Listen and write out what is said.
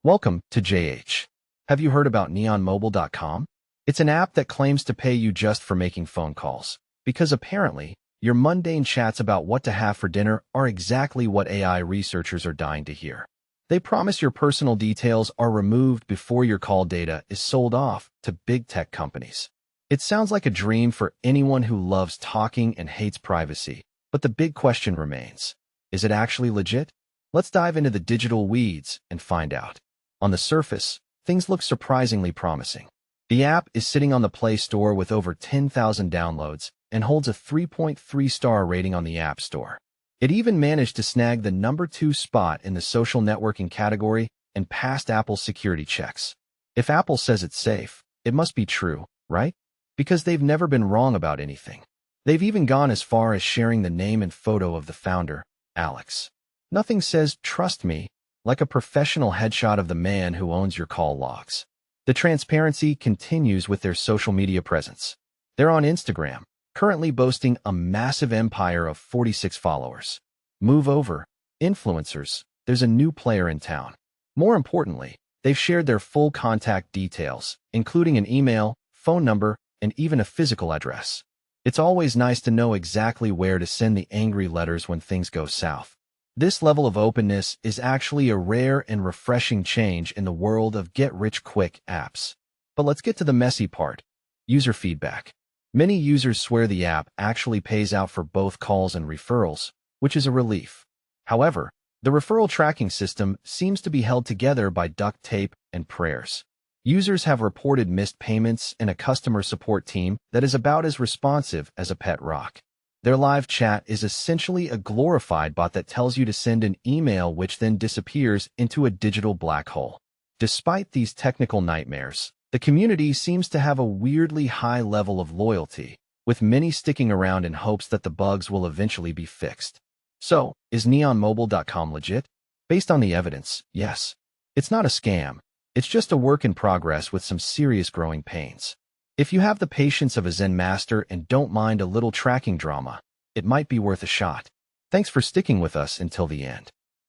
Welcome to JH. Have you heard about neonmobile.com? It's an app that claims to pay you just for making phone calls, because apparently, your mundane chats about what to have for dinner are exactly what AI researchers are dying to hear. They promise your personal details are removed before your call data is sold off to big tech companies. It sounds like a dream for anyone who loves talking and hates privacy, but the big question remains. Is it actually legit? Let's dive into the digital weeds and find out. On the surface, things look surprisingly promising. The app is sitting on the Play Store with over 10,000 downloads and holds a 3.3-star rating on the App Store. It even managed to snag the #2 spot in the social networking category and passed Apple's security checks. If Apple says it's safe, it must be true, right? Because they've never been wrong about anything. They've even gone as far as sharing the name and photo of the founder, Alex. Nothing says, "Trust me," like a professional headshot of the man who owns your call logs. The transparency continues with their social media presence. They're on Instagram, currently boasting a massive empire of 46 followers. Move over, influencers, there's a new player in town. More importantly, they've shared their full contact details, including an email, phone number, and even a physical address. It's always nice to know exactly where to send the angry letters when things go south. This level of openness is actually a rare and refreshing change in the world of get-rich-quick apps. But let's get to the messy part. User feedback. Many users swear the app actually pays out for both calls and referrals, which is a relief. However, the referral tracking system seems to be held together by duct tape and prayers. Users have reported missed payments and a customer support team that is about as responsive as a pet rock. Their live chat is essentially a glorified bot that tells you to send an email which then disappears into a digital black hole. Despite these technical nightmares, the community seems to have a weirdly high level of loyalty, with many sticking around in hopes that the bugs will eventually be fixed. So, is neonmobile.com legit? Based on the evidence, yes. It's not a scam. It's just a work in progress with some serious growing pains. If you have the patience of a Zen master and don't mind a little tracking drama, it might be worth a shot. Thanks for sticking with us until the end.